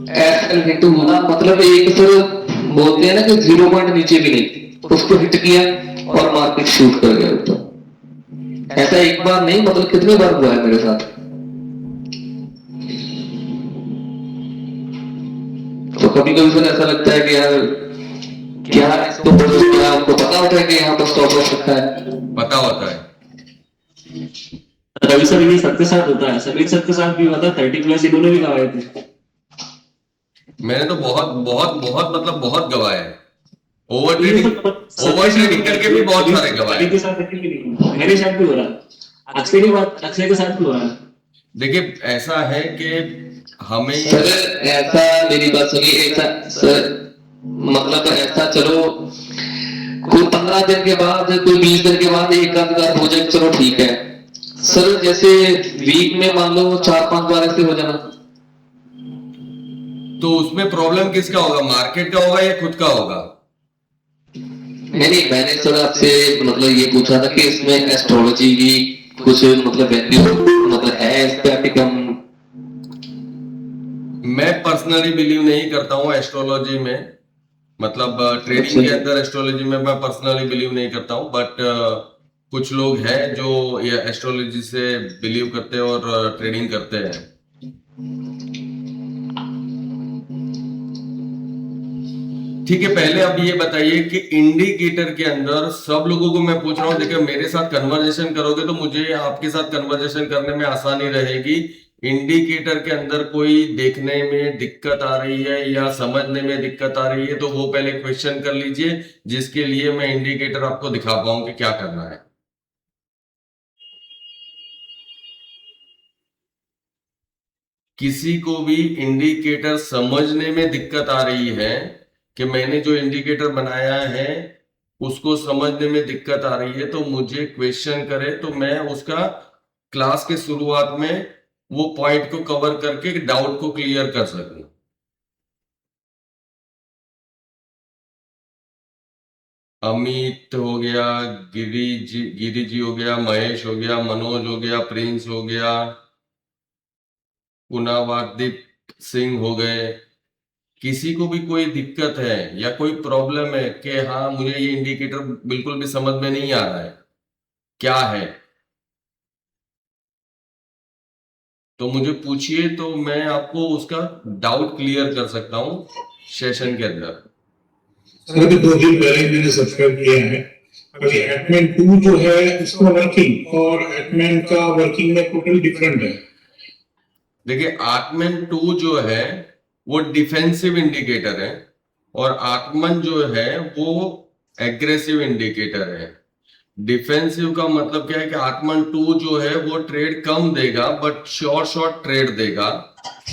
SL hit हुआ मतलब एक सर बोलते हैं ना कि 0 पॉइंट नीचे भी नहीं, उसको हिट किया और मार्केट शूट कर गया ऊपर। ऐसा एक बार नहीं मतलब कितने बार हुआ है मेरे साथ। तो कभी कभी सर ऐसा लगता है कि यार क्या इसको क्या आपको पता होता है कि यहाँ पर स्टॉप लॉस रखा है। पता होता है। रवि सर ये सबके साथ होता है, सभी सर के साथ भी होता है, 30+ इन्होंने भी गवाए थे। मैंने तो बहुत बहुत बहुत मतलब बहुत गवाए हैं। ओवर तो ये ट्रेडिंग, सब सबके ओवर साथ ट्रेडिंग होता करके है, भी ये बहुत सभी सारे गवाए सभी हैं। के साथ अकेले नहीं होता, मेरे साथ भी हो रहा है, अक्षय के साथ भी हो रहा है। देखिए ऐसा है कि सर हमें ऐसा मेरी बात सुनिए, ऐसा सर मतलब ऐसा चलो कोई 15 दिन के बाद कोई 20 दिन के बाद एक आध बार हो जाए चलो ठीक है। सर जैसे वीक में मान लो 4-5 बार ऐसे हो जाना। तो उसमें प्रॉब्लम किसका होगा, मार्केट का होगा या खुद का होगा? नहीं मैंने सर आपसे मतलब ये पूछा था कि इसमें एस्ट्रोलॉजी की कुछ मतलब वैल्यू मतलब है इस पे आपके कम। मैं पर्सनली बिलीव नहीं करता हूँ एस्ट्रोलॉजी में, मतलब ट्रेडिंग के अंदर एस्ट्रोलॉजी में मैं पर्सनली बिलीव नहीं करता हूँ, बट कुछ लोग हैं जो ये एस्ट्रोलॉजी से बिलीव करते हैं और ट्रेडिंग करते हैं। ठीक है, पहले अब ये बताइए कि इंडिकेटर के अंदर सब लोगों को मैं पूछ रहा हूँ, देखिए मेरे साथ कन्वर्जेशन करोगे तो मुझे आपके साथ कन्वर्जेशन करने में आसानी रहेगी। इंडिकेटर के अंदर कोई देखने में दिक्कत आ रही है या समझने में दिक्कत आ रही है तो वो पहले क्वेश्चन कर लीजिए, जिसके लिए मैं इंडिकेटर आपको दिखा पाऊं कि क्या करना है। किसी को भी इंडिकेटर समझने में दिक्कत आ रही है कि मैंने जो इंडिकेटर बनाया है उसको समझने में दिक्कत आ रही है तो मुझे क्वेश्चन करे, तो मैं उसका क्लास के शुरुआत में वो पॉइंट को कवर करके डाउट को क्लियर कर सकूं। अमित हो गया, गिरी जी हो गया, महेश हो गया, मनोज हो गया, प्रिंस हो गया, पुनावादीप सिंह हो गए। किसी को भी कोई दिक्कत है या कोई प्रॉब्लम है कि हाँ मुझे ये इंडिकेटर बिल्कुल भी समझ में नहीं आ रहा है, क्या है, तो मुझे पूछिए, तो मैं आपको उसका डाउट क्लियर कर सकता हूं सेशन के अंदर। सर अभी 2 दिन पहले ही मैंने सब्सक्राइब किया है। अभी एटमैन 2 जो है उसका वर्किंग और एटमैन का वर्किंग में टोटल डिफरेंट है। देखिए आर्कमैन 2 जो है वो डिफेंसिव इंडिकेटर है और आर्कमन जो है वो एग्रेसिव इंडिकेटर है। डिफेंसिव का मतलब क्या है कि आर्कमन 2 जो है वो ट्रेड कम देगा बट शॉर्ट शॉर्ट ट्रेड देगा,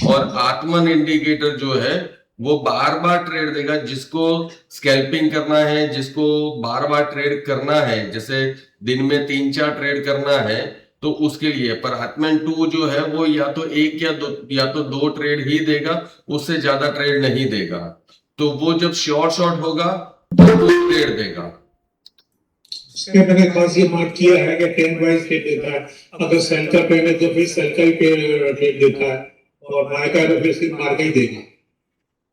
और आर्कमन इंडिकेटर जो है वो बार बार ट्रेड देगा, जिसको स्कैल्पिंग करना है, जिसको बार बार ट्रेड करना है, जैसे दिन में 3-4 ट्रेड करना है तो उसके लिए। पर आर्कमैन 2 जो है वो या तो एक या तो दो ट्रेड ही देगा, उससे ज्यादा ट्रेड नहीं देगा। तो वो जब शॉर्ट शॉर्ट होगा तो वो ट्रेड देगा। उसके मैंने खास ये मार्क किया है कि 10 वाइज ट्रेड देता है। अगर सेल का पेन है तो फिर सेल का ही ट्रेड देता है और बाय का है तो फिर सिर्फ मार्क ही देगा।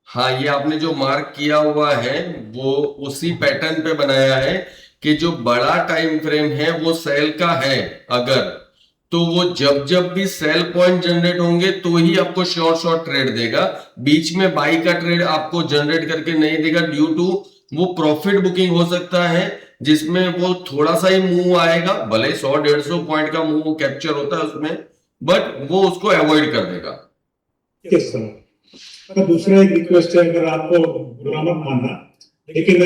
हाँ, ये आपने जो मार्क किया हुआ है वो उसी पैटर्न पे बनाया है कि जो बड़ा टाइम फ्रेम है वो सेल का है अगर, तो वो जब जब भी सेल पॉइंट जनरेट होंगे तो ही आपको शॉर्ट शॉर्ट ट्रेड देगा, बीच में बाई का ट्रेड आपको जनरेट करके नहीं देगा। ड्यू टू वो प्रॉफिट बुकिंग हो सकता है जिसमें वो थोड़ा सा ही मूव आएगा, भले 100-150 पॉइंट का मूव कैप्चर होता है उसमें, बट वो उसको अवॉइड कर देगा। Yes sir. तो दूसरा एक रिक्वेस्ट है, अगर आपको बुरा मत मानना, लेकिन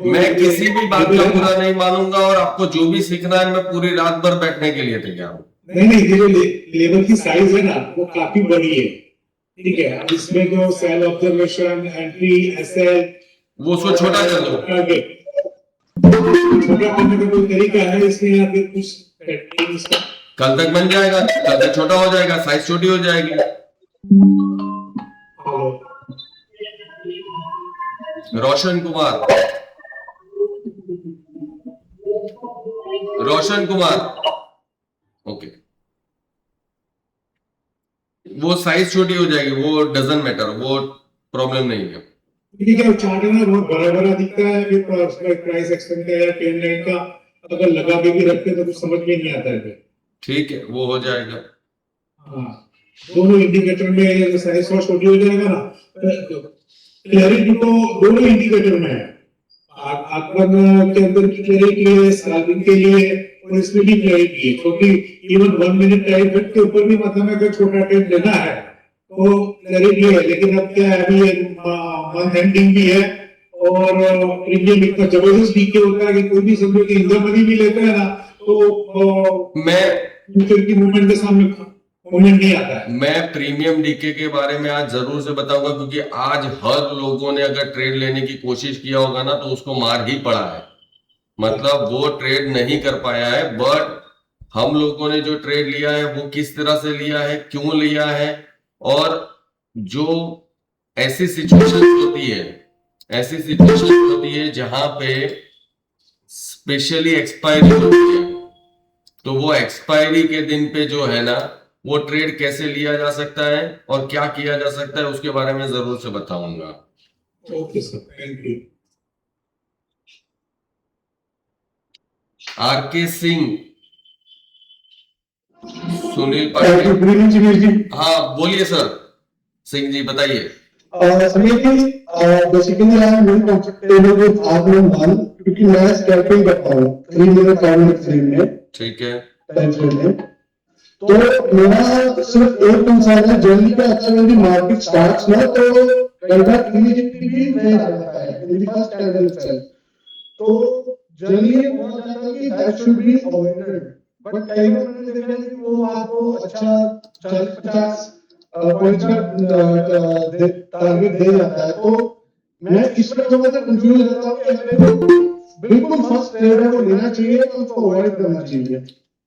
मैं किसी भी बात का बुरा नहीं मानूंगा और आपको जो भी सीखना है मैं पूरी रात भर बैठने के लिए तैयार हूँ। नहीं नहीं, ये जो लेवल की साइज है ना वो काफी बड़ी है। ठीक है, अब इसमें जो सेल ऑब्जर्वेशन एंट्री एसएल वो उसको छोटा कर दो। छोटा करने का कोई तरीका है इसमें या फिर कुछ सेटिंग्स का? कल तक बन जाएगा, कल तक छोटा हो जाएगा, साइज छोटी हो जाएगी। हेलो रोशन कुमार, रोशन कुमार, ओके, वो वो साइज छोटी हो जाएगी, वो डजंट मैटर, वो प्रॉब्लम नहीं है। ठीक है, चार्ट है ना बहुत बड़ा बड़ा दिखता है, फिर प्राइस एक्सटेंड का या ट्रेन लाइन का अगर लगा के भी रखते तो कुछ समझ में नहीं आता है फिर। ठीक है, वो हो जाएगा। हाँ, दोनों इंडिकेटर में साइज थोड़ा छोटी हो जाएगा ना, क्लैरिटी तो दोनों इंडिकेटर में है। आगमन के अंदर की क्लैरिटी है, स्टार्टिंग के लिए, और इसमें भी क्लैरिटी है, क्योंकि इवन 1 मिनट टाइम के ऊपर भी मतलब अगर छोटा टाइम लेना है तो क्लैरिटी है। लेकिन अब क्या है, अभी मंथ एंडिंग भी है और प्रीमियम इतना जबरदस्त डीके होता है कि कोई भी समझो कि इंडिया मनी भी लेता है ना तो मैं फ्यूचर की मूवमेंट के सामने मूवमेंट नहीं आता है। मैं प्रीमियम डीके के बारे में आज जरूर से बताऊंगा, क्योंकि आज हर लोगों ने अगर ट्रेड लेने की कोशिश किया होगा ना तो उसको मार ही पड़ा है, मतलब वो ट्रेड नहीं कर पाया है। बट हम लोगों ने जो ट्रेड लिया है वो किस तरह से लिया है, क्यों लिया है, और जो ऐसी सिचुएशन होती है जहां पे स्पेशली एक्सपायरी होती है, तो वो एक्सपायरी के दिन पे जो है ना वो ट्रेड कैसे लिया जा सकता है और क्या किया जा सकता है उसके बारे में जरूर से बताऊंगा। Okay sir, thank you. RK Singh, Sunil Patil, हाँ बोलिए सर। सिंह जी बताइए। Basically I am not comfortable with आगमन 1 क्योंकि मैं स्कैल्पिंग करता हूँ 3 मिनट 5 मिनट फ्रेम में, ठीक है, टाइम फ्रेम में। तो मेरा सिर्फ एक कंसर्न है, जनरली क्या होता है when the market starts ना तो कंट्रैक्ट इमीडिएटली भी नहीं आता है in the first candle itself। तो जनरली ये बोला जाता है कि that should be avoided, but कई बार मैंने देखा है कि वो आपको अच्छा 40-50 पॉइंट्स का टारगेट दे जाता है। तो मैं इस पर थोड़ा सा कंफ्यूज रहता हूँ कि अगर बिल्कुल फर्स्ट ट्रेड है वो लेना चाहिए तो उसको अवॉइड करना चाहिए।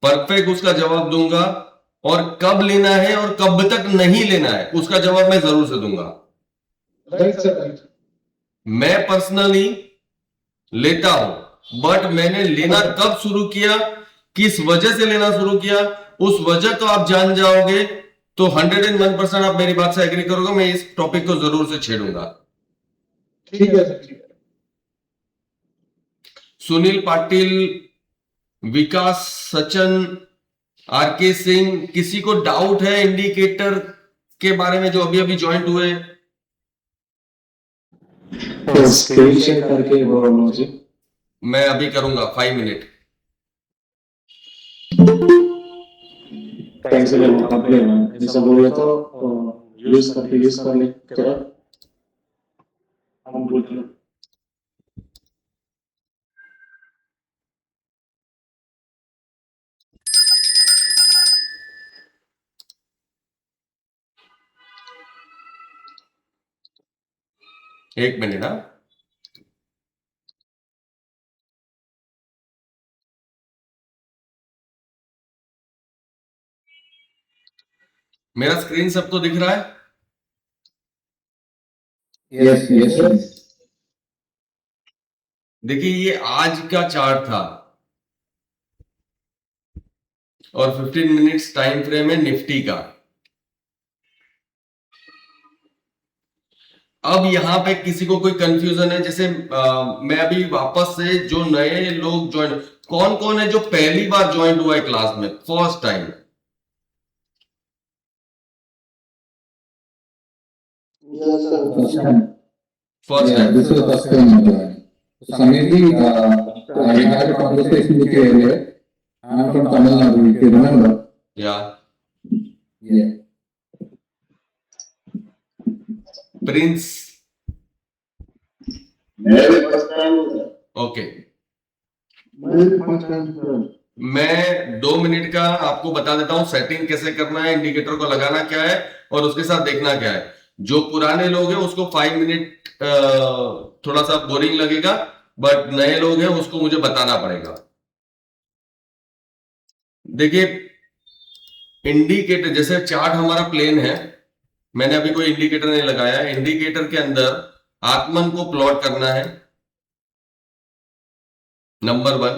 परफेक्ट उसका जवाब दूंगा, और कब लेना है और कब तक नहीं लेना है उसका जवाब मैं जरूर से दूंगा। Right sir, right. मैं पर्सनली लेता हूं, बट मैंने लेना कब शुरू किया, किस वजह से लेना शुरू किया, उस वजह तो आप जान जाओगे तो 101% आप मेरी बात से एग्री करोगे। मैं इस टॉपिक को जरूर से छेड़ूंगा। ठीक है सर, ठीक है। सुनील पाटिल, विकास सचन, आरके सिंह, किसी को डाउट है इंडिकेटर के बारे में जो अभी अभी ज्वाइंट हुए? स्क्रीन शेयर करके बोलो मुझे। मैं अभी करूंगा 5 मिनट। थैंक्स अ लॉट आपने जैसा बोले तो यूज करने क्या हम बोलते हैं। एक मिनट। हाँ, मेरा स्क्रीन सबको दिख रहा है? Yes yes. देखिए ये आज का चार्ट था और 15 मिनट्स टाइम फ्रेम है निफ्टी का। अब यहां पे किसी को कोई कंफ्यूजन है? जैसे मैं अभी वापस से जो नए लोग ज्वाइन, कौन कौन है जो पहली बार ज्वाइन हुआ है क्लास में, first time? First time. This is the first time I'm joining. So, Sameerji, I had a conversation with you earlier. I'm from Tamil Nadu, if you remember. या Yeah. Prince, okay. मैं 2 minute का आपको बता देता हूं setting कैसे करना है, इंडिकेटर को लगाना क्या है और उसके साथ देखना क्या है। जो पुराने लोग हैं उसको 5 मिनट थोड़ा सा बोरिंग लगेगा, बट नए लोग हैं उसको मुझे बताना पड़ेगा। देखिए इंडिकेटर, जैसे चार्ट हमारा प्लेन है, मैंने अभी कोई इंडिकेटर नहीं लगाया है। इंडिकेटर के अंदर आगमन को प्लॉट करना है, नंबर 1।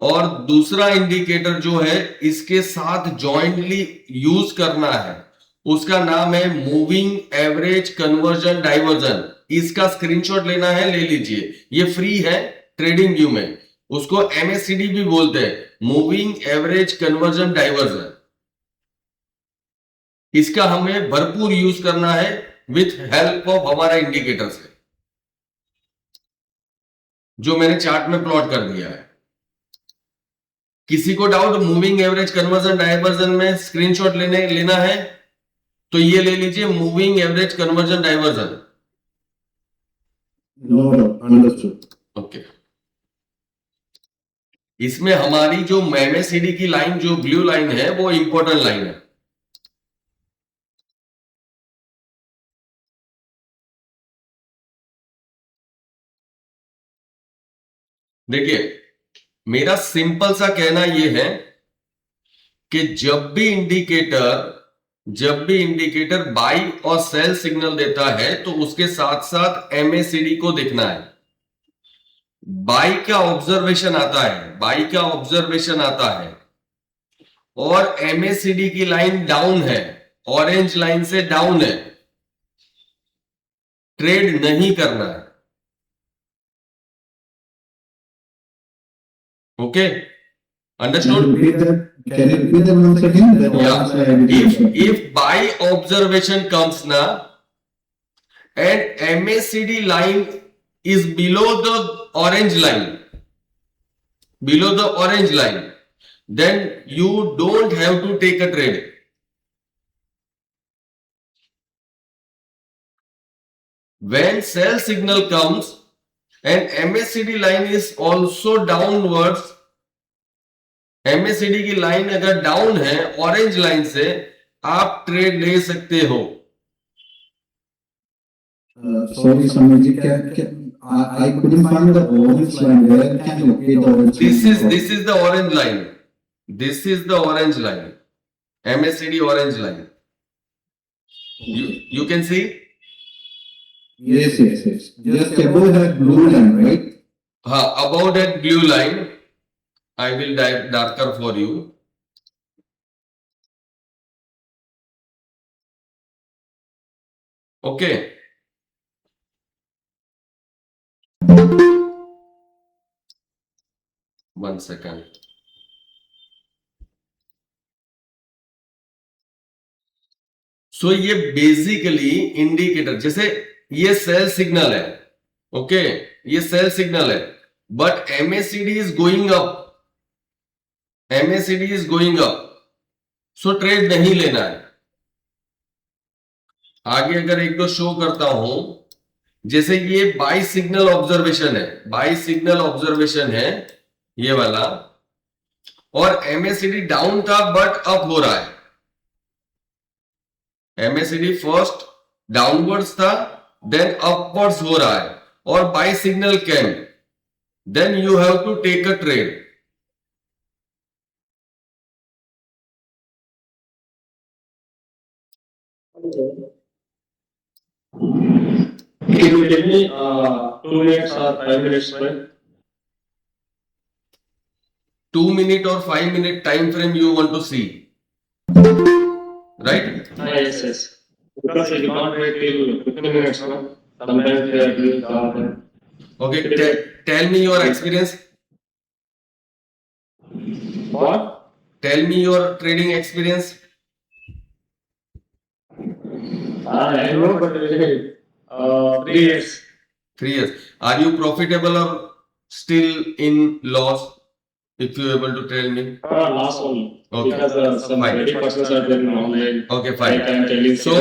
और दूसरा इंडिकेटर जो है इसके साथ जॉइंटली यूज करना है, उसका नाम है मूविंग एवरेज कन्वर्जन डाइवर्जन। इसका स्क्रीनशॉट लेना है, ले लीजिए, ये फ्री है ट्रेडिंग व्यू में। उसको MACD भी बोलते हैं, मूविंग एवरेज कन्वर्जन डाइवर्जन। इसका हमें भरपूर यूज करना है विथ हेल्प ऑफ हमारा इंडिकेटर से, जो मैंने चार्ट में प्लॉट कर दिया है। किसी को doubt moving average conversion diversion में स्क्रीनशॉट लेना है तो ये ले लीजिए, moving average conversion diversion. No, no, understood. Okay, इसमें हमारी जो MACD की लाइन, जो ब्लू लाइन है, वो इंपॉर्टेंट लाइन है। देखिए, मेरा सिंपल सा कहना यह है कि जब भी इंडिकेटर बाई और सेल सिग्नल देता है तो उसके साथ साथ MACD को देखना है। बाई का ऑब्जर्वेशन आता है और MACD की लाइन डाउन है, ऑरेंज लाइन से डाउन है, ट्रेड नहीं करना है। Okay, understood? Can you repeat that once again? That last I didn't understand. If buy observation comes now and MACD line is below the orange line, then you don't have to take a trade. When sell signal comes and MACD line is also downwards, MACD की line अगर down है orange line से, आप trade ले सकते हो। Sorry, Samarji, I couldn't find the orange line. Where can you locate the orange line? This is the orange line. This is the orange line. MACD orange line. You can see? Yes. Just above that blue line, right? Above that blue line, I will darker for you. Okay. One second. So ये basically indicator, जैसे ये cell signal है, okay, ये cell signal है, but MACD is going up, so trade नहीं लेना है। आगे अगर एक दो शो करता हूं, जैसे ये बाई सिग्नल ऑब्जर्वेशन है ये वाला, और MACD डाउन था बट अप हो रहा है। MACD फर्स्ट डाउनवर्ड्स था, देन अपवर्ड्स हो रहा है, और buy signal came, then you have to take a trade. Can you tell me 2 minutes or 5 minutes frame? 2 minute or 5 minute time frame you want to see, right? Yes. Because I can't wait till 15 minutes. No? Sometimes they are doing job. Okay, tell me your experience. What? Tell me your trading experience. I know, but 3 years. 3 years. Are you profitable or still in loss? If you able to tell me. Last one. Okay. Because some Fine. very persons are there online. Okay, I fine. can tell you. So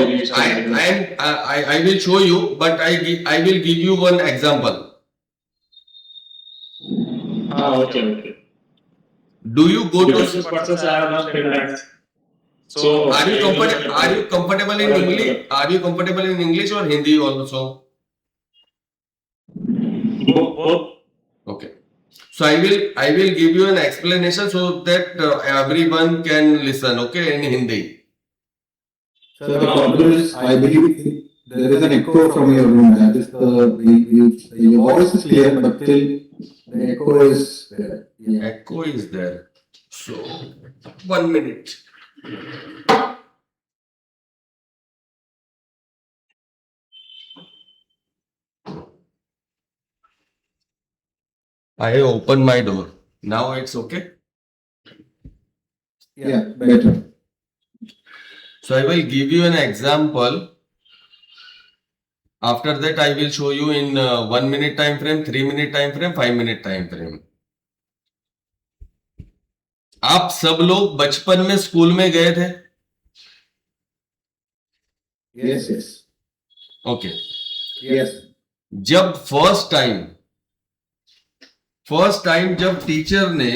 I will show you, but I will give you one example. Okay. Do you go to? Because persons are not relaxed. So Are you comfortable in English? Are you comfortable in English or Hindi also? both. Okay. So I will give you an explanation so that everyone can listen. Okay, in Hindi. So the problem is, I believe there is an echo from your room. That is your voice is clear, but still the echo is there. Yeah. Echo is there. So 1 minute. I open my door. Now it's okay. Yeah, better. So I will give you an example. After that, I will show you in 1 minute time frame, 3 minute time frame, 5 minute time frame. आप सब लोग बचपन में school में गए थे? Yes, yes. Okay. Yes. जब first time जब टीचर ने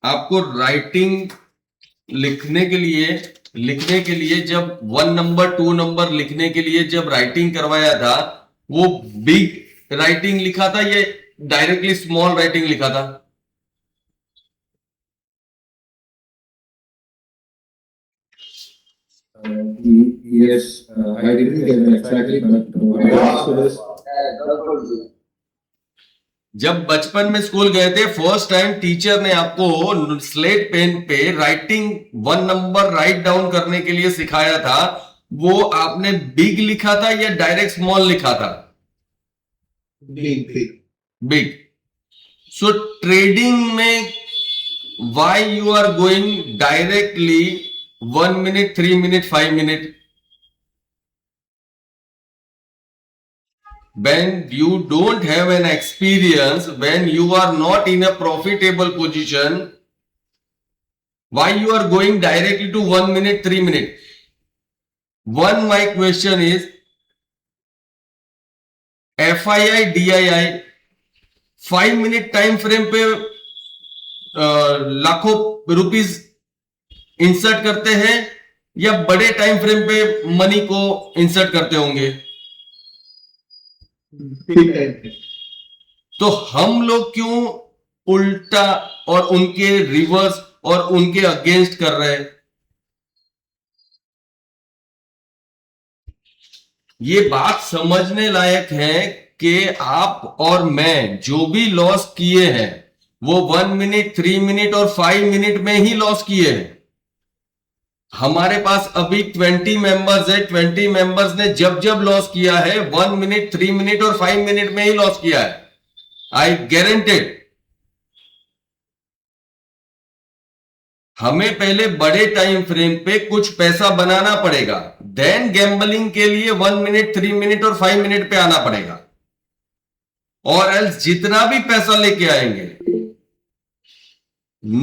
आपको राइटिंग लिखने के लिए जब 1 नंबर 2 नंबर लिखने के लिए जब राइटिंग करवाया था, वो बिग राइटिंग लिखा था या डायरेक्टली स्मॉल राइटिंग लिखा था? Yes, I didn't get it exactly, but what I asked was जब बचपन में स्कूल गए थे, फर्स्ट टाइम टीचर ने आपको स्लेट पेन पे राइटिंग 1 नंबर राइट डाउन करने के लिए सिखाया था, वो आपने बिग लिखा था या डायरेक्ट स्मॉल लिखा था? बिग. सो ट्रेडिंग में why you are going directly 1 minute, 3 minute, 5 minute? When you don't have an experience, when you are not in a profitable position, why you are going directly to 1 minute, 3 minute? My question is, FII, DII 5 minute time frame पे लाखों rupees insert करते हैं या बड़े time frame पे money को insert करते होंगे? तो हम लोग क्यों उल्टा और उनके रिवर्स और उनके अगेंस्ट कर रहे हैं? ये बात समझने लायक है कि आप और मैं जो भी लॉस किए हैं वो 1 मिनट, 3 मिनट और 5 मिनट में ही लॉस किए हैं. हमारे पास अभी 20 मेंबर्स है. 20 मेंबर्स ने जब जब लॉस किया है 1 मिनट, 3 मिनट और 5 मिनट में ही लॉस किया है. आई गारंटेड. हमें पहले बड़े टाइम फ्रेम पे कुछ पैसा बनाना पड़ेगा, देन गैम्बलिंग के लिए 1 मिनट, 3 मिनट और 5 मिनट पे आना पड़ेगा. और एल्स जितना भी पैसा लेके आएंगे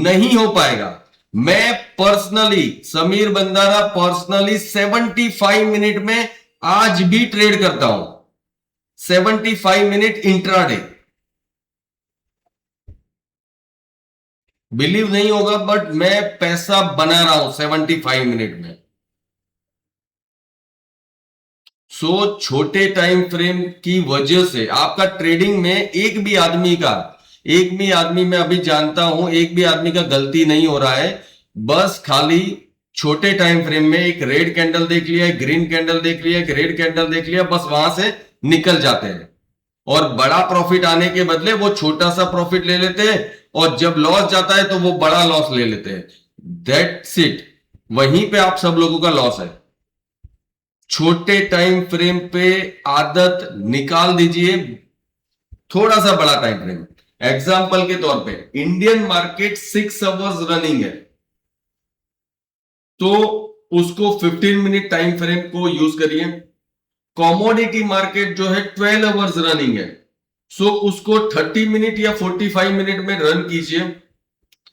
नहीं हो पाएगा. मैं पर्सनली, समीर बंदारा पर्सनली 75 मिनट में आज भी ट्रेड करता हूं. 75 मिनट इंट्राडे. बिलीव नहीं होगा बट मैं पैसा बना रहा हूं 75 मिनट में. सो छोटे टाइम फ्रेम की वजह से आपका ट्रेडिंग में एक भी आदमी मैं अभी जानता हूं, एक भी आदमी का गलती नहीं हो रहा है. बस खाली छोटे टाइम फ्रेम में एक रेड कैंडल देख लिया, एक ग्रीन कैंडल देख लिया, एक रेड कैंडल देख लिया, बस वहां से निकल जाते हैं और बड़ा प्रॉफिट आने के बदले वो छोटा सा प्रॉफिट ले लेते हैं और जब लॉस जाता है तो वो बड़ा लॉस ले लेते हैं. That's it. वहीं पे आप सब लोगों का लॉस है. छोटे टाइम फ्रेम पे आदत निकाल दीजिए, थोड़ा सा बड़ा टाइम फ्रेम. एग्जांपल के तौर पे इंडियन मार्केट 6 आवर्स रनिंग है तो उसको 15 मिनट टाइम फ्रेम को यूज करिए. कॉमोडिटी मार्केट जो है 12 आवर्स रनिंग है, सो उसको 30 मिनट या 45 मिनट में रन कीजिए.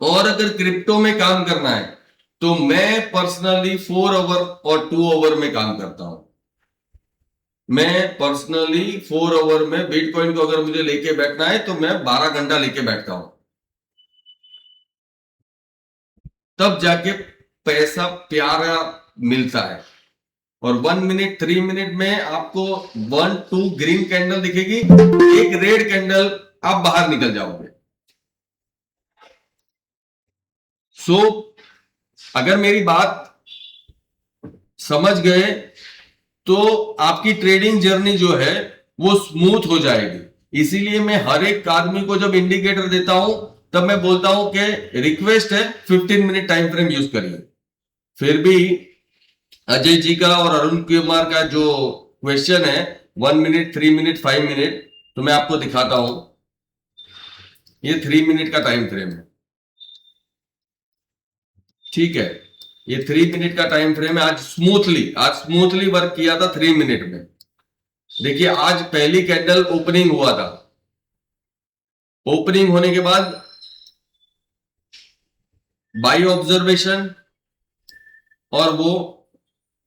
और अगर क्रिप्टो में काम करना है तो मैं पर्सनली 4 आवर और 2 आवर में काम करता हूं. मैं पर्सनली 4 आवर में बिटकॉइन को अगर मुझे लेके बैठना है तो मैं 12 घंटा लेके बैठता हूं, तब जाके पैसा प्यारा मिलता है. और 1 मिनट, 3 मिनट में आपको 1, 2 ग्रीन कैंडल दिखेगी, एक रेड कैंडल, आप बाहर निकल जाओगे. सो अगर मेरी बात समझ गए तो आपकी ट्रेडिंग जर्नी जो है वो स्मूथ हो जाएगी। इसीलिए मैं हर एक आदमी को जब इंडिकेटर देता हूं तब मैं बोलता हूं कि रिक्वेस्ट है 15 मिनट टाइम फ्रेम यूज करिए। फिर भी अजय जी का और अरुण कुमार का जो क्वेश्चन है 1 मिनट, 3 मिनट, 5 मिनट, तो मैं आपको दिखाता हूं। ये 3 मिनट का टाइम फ्रेम है, ठीक है। ये 3 मिनट का टाइम फ्रेम है। आज स्मूथली वर्क किया था 3 मिनट में। देखिए आज पहली कैंडल ओपनिंग हुआ था, ओपनिंग होने के बाद बाई ऑब्जर्वेशन, और वो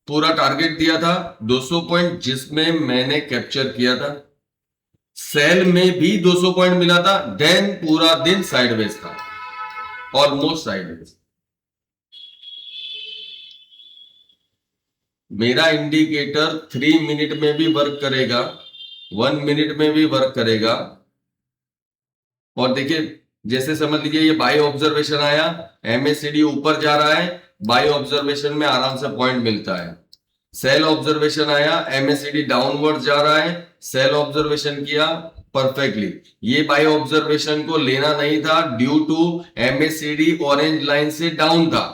पूरा टारगेट दिया था 200 पॉइंट जिसमें मैंने कैप्चर किया था। सेल में भी 200 पॉइंट मिला था। देन पूरा दिन साइडवेज था, ऑलमोस्ट साइडवेज। मेरा इंडिकेटर 3 मिनट में भी वर्क करेगा, 1 मिनट में भी वर्क करेगा। और देखिए जैसे समझ लीजिए ये बाय ऑब्जर्वेशन आया, एमएससीडी ऊपर जा रहा है, बाय ऑब्जर्वेशन में आराम से पॉइंट मिलता है। सेल ऑब्जर्वेशन आया, एमएससीडी डाउनवर्ड जा रहा है, सेल ऑब्जर्वेशन किया परफेक्टली। ये बाय ऑब्जर्वेशन को लेना नहीं था due to MACD orange line से डाउन था,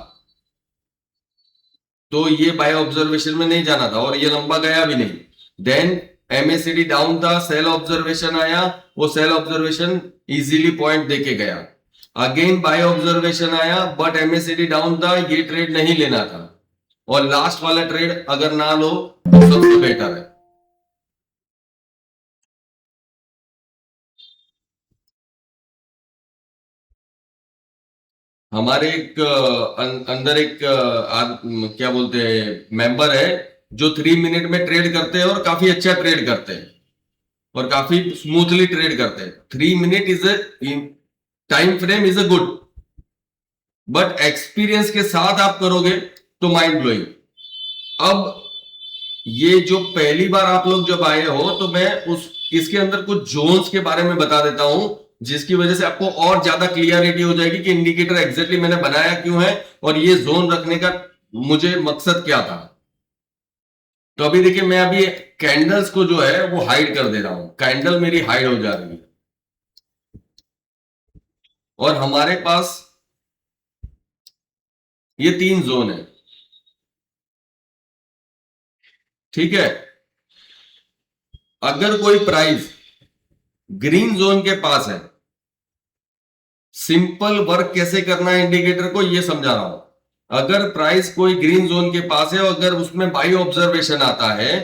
तो ये बाय ऑब्जर्वेशन में नहीं जाना था और ये लंबा गया भी नहीं। देन एमएससीडी डाउन था, सेल ऑब्जर्वेशन आया, वो सेल ऑब्जर्वेशन इजीली पॉइंट देके गया। अगेन बाय ऑब्जर्वेशन आया बट एमएससीडी डाउन था, ये ट्रेड नहीं लेना था। और लास्ट वाला ट्रेड अगर ना लो तो सबसे बेटर है। हमारे एक अंदर एक क्या बोलते हैं मेंबर है जो 3 मिनट में ट्रेड करते हैं और काफी अच्छा ट्रेड करते हैं और काफी स्मूथली ट्रेड करते हैं। 3 minute is a time frame is a good, but experience के साथ आप करोगे तो माइंड ब्लोइंग। अब ये जो पहली बार आप लोग जब आए हो तो मैं इसके अंदर कुछ जोन्स के बारे में बता देता हूं, जिसकी वजह से आपको और ज्यादा क्लियरिटी हो जाएगी कि इंडिकेटर एग्जैक्टली मैंने बनाया क्यों है और ये जोन रखने का मुझे मकसद क्या था। तो अभी देखिए मैं अभी कैंडल्स को जो है वो हाइड कर दे रहा हूं, कैंडल मेरी हाइड हो जा रही है और हमारे पास ये 3 जोन है, ठीक है। अगर कोई प्राइस ग्रीन जोन के पास है, सिंपल वर्क कैसे करना है इंडिकेटर को ये समझा रहा हूं। अगर प्राइस कोई ग्रीन जोन के पास है, अगर उसमें बाई ऑब्जर्वेशन आता है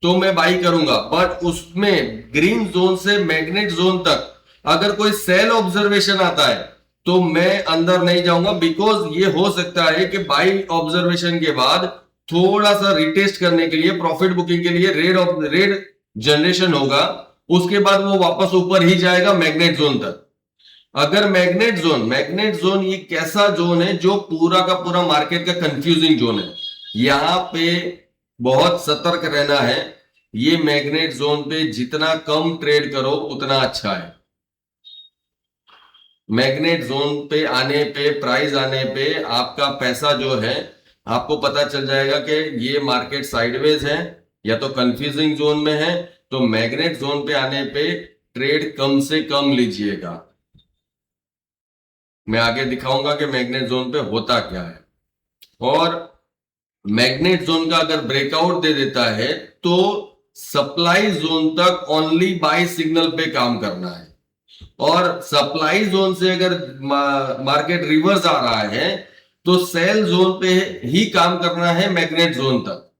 तो मैं बाई करूंगा, बट उसमें ग्रीन जोन से मैग्नेट जोन तक अगर कोई सेल ऑब्जर्वेशन आता है तो मैं अंदर नहीं जाऊंगा, बिकॉज ये हो सकता है कि बाई ऑब्जर्वेशन के बाद थोड़ा सा रिटेस्ट करने के लिए, प्रॉफिट बुकिंग के लिए रेड जनरेशन होगा, उसके बाद वो वापस ऊपर ही जाएगा मैग्नेट जोन तक। अगर मैग्नेट जोन ये कैसा जोन है जो पूरा का पूरा मार्केट का कंफ्यूजिंग जोन है, यहां पे बहुत सतर्क रहना है। ये मैग्नेट जोन पे जितना कम ट्रेड करो उतना अच्छा है। मैग्नेट जोन पे आने पे, प्राइस आने पे आपका पैसा जो है आपको पता चल जाएगा कि ये मार्केट साइडवेज है या तो कंफ्यूजिंग जोन में है, तो मैग्नेट जोन पे आने पे ट्रेड कम से कम लीजिएगा। मैं आगे दिखाऊंगा कि मैग्नेट जोन पे होता क्या है। और मैग्नेट जोन का अगर ब्रेकआउट दे देता है तो सप्लाई जोन तक ओनली बाय सिग्नल पे काम करना है, और सप्लाई जोन से अगर मार्केट रिवर्स आ रहा है तो सेल जोन पे ही काम करना है मैग्नेट जोन तक,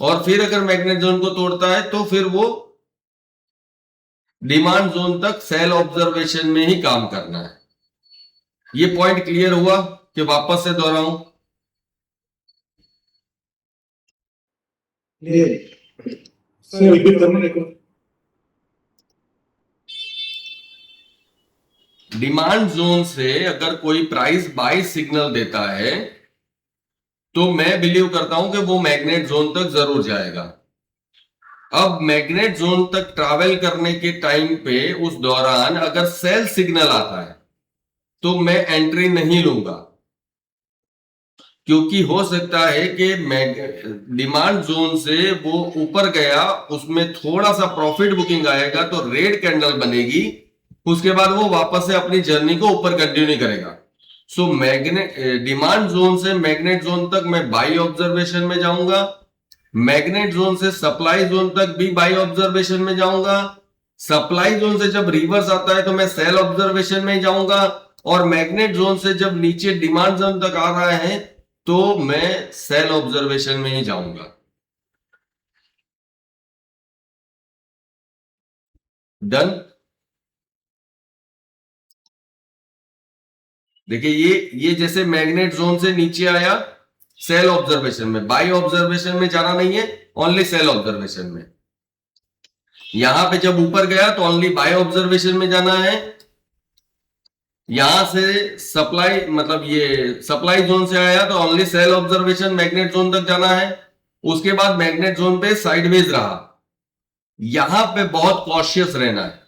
और फिर अगर मैग्नेट जोन को तोड़ता है तो फिर वो डिमांड जोन तक सेल ऑब्जर्वेशन में ही काम करना है। ये पॉइंट क्लियर हुआ कि वापस से दोहराऊं? सर रिपीट करना एक बार। डिमांड जोन से अगर कोई प्राइस बाय सिग्नल देता है तो मैं बिलीव करता हूं कि वो मैग्नेट जोन तक जरूर जाएगा। अब मैग्नेट जोन तक ट्रैवल करने के टाइम पे उस दौरान अगर सेल सिग्नल आता है तो मैं एंट्री नहीं लूंगा, क्योंकि हो सकता है कि डिमांड जोन से वो ऊपर गया, उसमें थोड़ा सा प्रॉफिट बुकिंग आएगा तो रेड कैंडल बनेगी, उसके बाद वो वापस से अपनी जर्नी को ऊपर कंटिन्यू करेगा। सो मैग्नेट डिमांड जोन से मैग्नेट जोन तक मैं बाई ऑब्जर्वेशन में जाऊंगा, मैग्नेट जोन से सप्लाई जोन तक भी बाई ऑब्जर्वेशन में जाऊंगा, सप्लाई जोन से जब रिवर्स आता है तो मैं सेल ऑब्जर्वेशन में जाऊंगा, और मैग्नेट जोन से जब नीचे डिमांड जोन तक आ रहा है तो मैं सेल ऑब्जर्वेशन में ही जाऊंगा। डन। देखिए ये जैसे मैग्नेट जोन से नीचे आया, सेल ऑब्जर्वेशन में, बाई ऑब्जर्वेशन में जाना नहीं है, ओनली सेल ऑब्जर्वेशन में। यहां पे जब ऊपर गया तो ओनली बाय ऑब्जर्वेशन में जाना है। यहां से सप्लाई मतलब ये सप्लाई जोन से आया तो only sell observation magnet zone तक जाना है। उसके बाद मैग्नेट जोन पे साइडवेज रहा, यहां पे बहुत कॉशियस रहना है,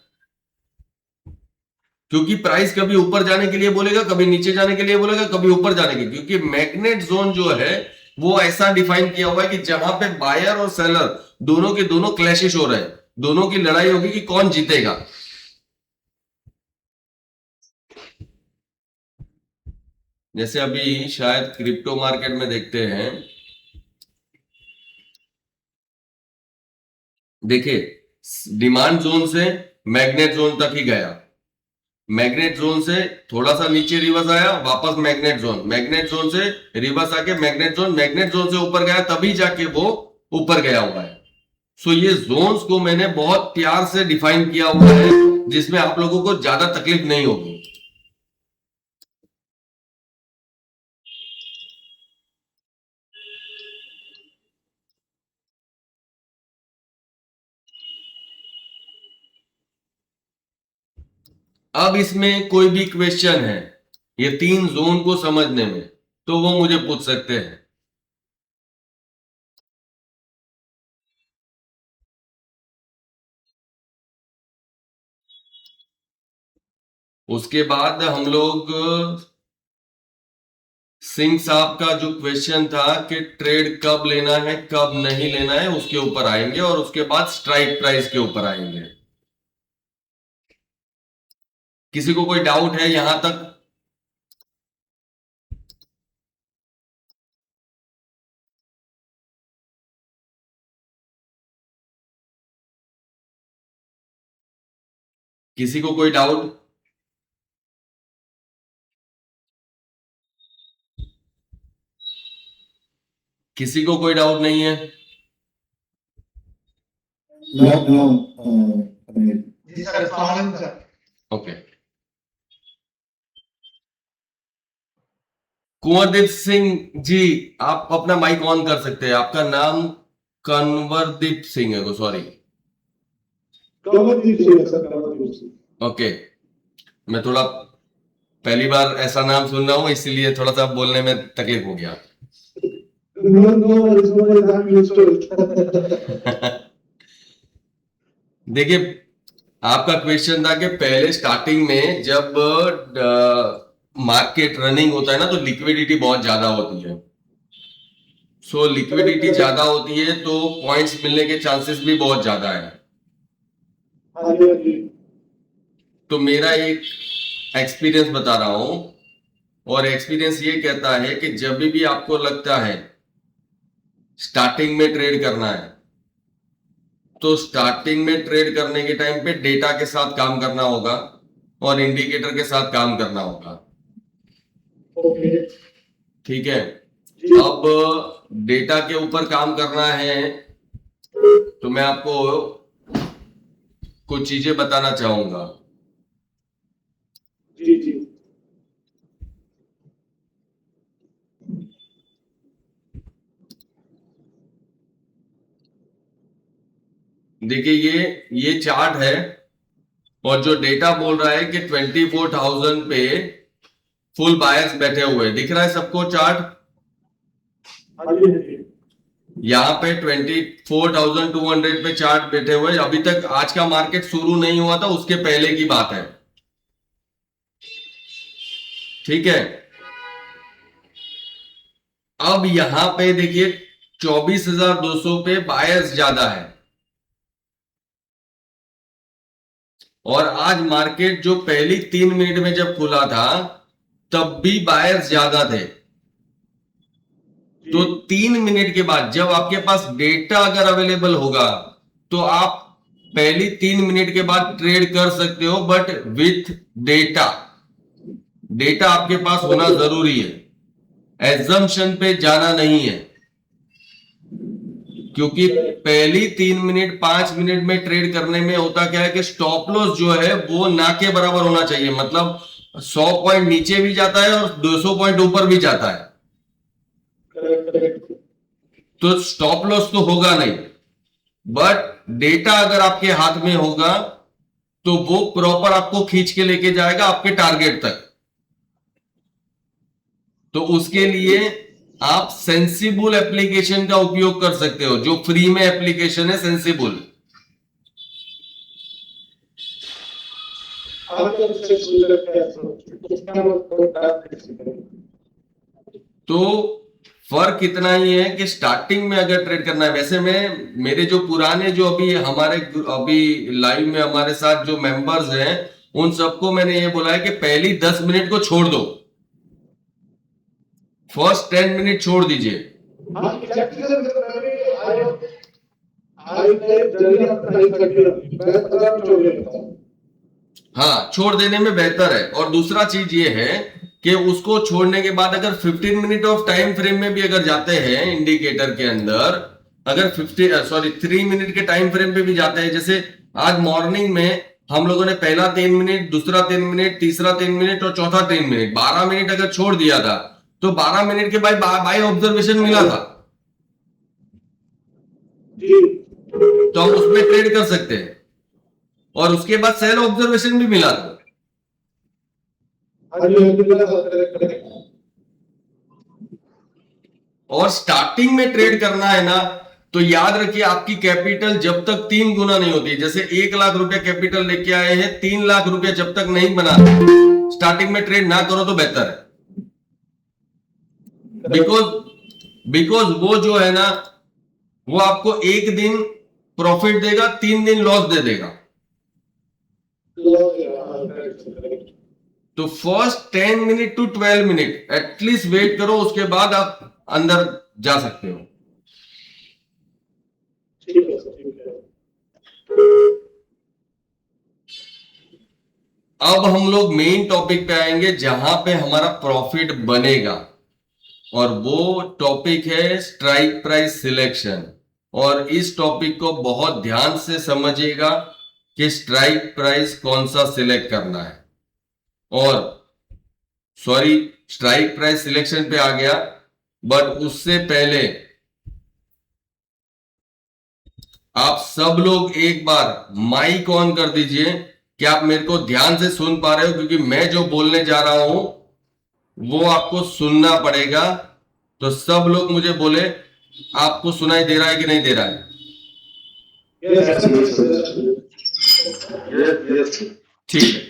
क्योंकि प्राइस कभी ऊपर जाने के लिए बोलेगा, कभी नीचे जाने के लिए बोलेगा, कभी ऊपर जाने के, क्योंकि मैग्नेट जोन जो है वो ऐसा डिफाइन किया हुआ है कि जहां पे बायर और सेलर दोनों के दोनों क्लैशिश हो रहे हैं, दोनों की लड़ाई होगी कि कौन जीतेगा। जैसे अभी शायद क्रिप्टो मार्केट में देखते हैं, देखिए डिमांड जोन से मैग्नेट जोन तक ही गया, मैग्नेट जोन से थोड़ा सा नीचे रिवर्स आया, वापस मैग्नेट जोन से रिवर्स आके मैग्नेट जोन से ऊपर गया, तभी जाके वो ऊपर गया हुआ है। सो ये जोन्स को मैंने बहुत प्यार से डिफाइन किया हुआ है, जिसमें आप लोगों को ज्यादा तकलीफ नहीं होगी। अब इसमें कोई भी क्वेश्चन है ये 3 जोन को समझने में, तो वो मुझे पूछ सकते हैं। उसके बाद हम लोग सिंह साहब का जो क्वेश्चन था कि ट्रेड कब लेना है कब नहीं लेना है, उसके ऊपर आएंगे, और उसके बाद स्ट्राइक प्राइस के ऊपर आएंगे। किसी को कोई डाउट है यहां तक? किसी को कोई डाउट? किसी को कोई डाउट नहीं है? जी sir, sir. Okay. कुंवरदीप Singh ji, आप अपना माइक ऑन कर सकते हैं। आपका नाम कंवरदीप सिंह है, सॉरी। कंवरदीप सिंह है सर, कंवरदीप सिंह। ओके, मैं थोड़ा पहली बार ऐसा नाम सुन रहा हूं, इसीलिए थोड़ा सा बोलने में तकलीफ हो गया। देखिए, आपका क्वेश्चन था कि पहले स्टार्टिंग में जब मार्केट रनिंग होता है ना, तो लिक्विडिटी बहुत ज्यादा होती है। सो लिक्विडिटी ज्यादा होती है तो पॉइंट्स मिलने के चांसेस भी बहुत ज्यादा है। तो मेरा एक एक्सपीरियंस बता रहा हूं, और एक्सपीरियंस ये कहता है कि जब भी आपको लगता है स्टार्टिंग में ट्रेड करना है, तो स्टार्टिंग में ट्रेड करने के टाइम पे डेटा के साथ काम करना होगा और इंडिकेटर के साथ काम करना होगा। ठीक है, अब डेटा के ऊपर काम करना है तो मैं आपको कुछ चीजें बताना चाहूंगा। जी जी। देखिए ये चार्ट है, और जो डेटा बोल रहा है कि 24,000 पे फुल बायर्स बैठे हुए, दिख रहा है सबको चार्ट? यहाँ पे 24,200 पे चार्ट बैठे हुए। अभी तक आज का मार्केट शुरू नहीं हुआ था, उसके पहले की बात है। ठीक है, अब यहां पे देखिए 24,200 पे बायर्स ज्यादा है, और आज मार्केट जो पहली 3 मिनट में जब खुला था तब भी बायर्स ज्यादा थे। तो 3 मिनट के बाद जब आपके पास डेटा अगर अवेलेबल होगा तो आप पहली 3 मिनट के बाद ट्रेड कर सकते हो, बट विथ डेटा। डेटा आपके पास होना जरूरी है, एजम्पशन पे जाना नहीं है, क्योंकि पहली 3 मिनट 5 मिनट में ट्रेड करने में होता क्या है कि स्टॉप लॉस जो है वो ना के बराबर होना चाहिए, मतलब 100 पॉइंट नीचे भी जाता है और 200 पॉइंट ऊपर भी जाता है, तो स्टॉप लॉस तो होगा नहीं। बट डेटा अगर आपके हाथ में होगा तो वो प्रॉपर आपको खींच के लेके जाएगा आपके टारगेट तक। तो उसके लिए आप सेंसिबल एप्लीकेशन का उपयोग कर सकते हो, जो फ्री में एप्लीकेशन है सेंसिबल। तो फर्क इतना ही है कि स्टार्टिंग में अगर ट्रेड करना है, वैसे में मेरे जो पुराने जो अभी हमारे अभी लाइव में हमारे साथ जो मेंबर्स हैं उन सबको मैंने ये बोला है कि पहली 10 मिनट को छोड़ दो, फर्स्ट 10 मिनट छोड़ दीजिए। हाँ, छोड़ देने में बेहतर है। और दूसरा चीज ये है कि उसको छोड़ने के बाद अगर 15 मिनट ऑफ टाइम फ्रेम में भी अगर जाते हैं इंडिकेटर के अंदर, अगर 3 मिनट के टाइम फ्रेम पे भी जाते हैं, जैसे आज मॉर्निंग में हम लोगों ने पहला 3 मिनट, दूसरा 3 मिनट, तीसरा 3 मिनट और चौथा 3 मिनट, 12 मिनट अगर छोड़ दिया था तो 12 मिनट के बाद बाय ऑब्जर्वेशन मिला था, तो हम उसमें ट्रेड कर सकते हैं, और उसके बाद सेल ऑब्जर्वेशन भी मिला था। और स्टार्टिंग में ट्रेड करना है ना, तो याद रखिए आपकी कैपिटल जब तक 3 गुना नहीं होती, जैसे 1 लाख रुपया कैपिटल लेके आए हैं, 3 लाख रुपया जब तक नहीं बना, स्टार्टिंग में ट्रेड ना करो तो बेहतर है। बिकॉज वो जो है ना वो आपको 1 दिन प्रॉफिट देगा, 3 दिन लॉस दे देगा। तो first 10 minute to 12 minute at least wait करो, उसके बाद आप अंदर जा सकते हो। अब हम लोग मेन टॉपिक पे आएंगे जहां पे हमारा प्रॉफिट बनेगा, और वो टॉपिक है स्ट्राइक प्राइस सिलेक्शन। और इस टॉपिक को बहुत ध्यान से समझिएगा कि स्ट्राइक प्राइस कौन सा सिलेक्ट करना है। और सॉरी, स्ट्राइक प्राइस सिलेक्शन पे आ गया, बट उससे पहले आप सब लोग एक बार माइक ऑन कर दीजिए कि आप मेरे को ध्यान से सुन पा रहे हो, क्योंकि मैं जो बोलने जा रहा हूं वो आपको सुनना पड़ेगा। तो सब लोग मुझे बोले आपको सुनाई दे रहा है कि नहीं दे रहा है? ठीक है।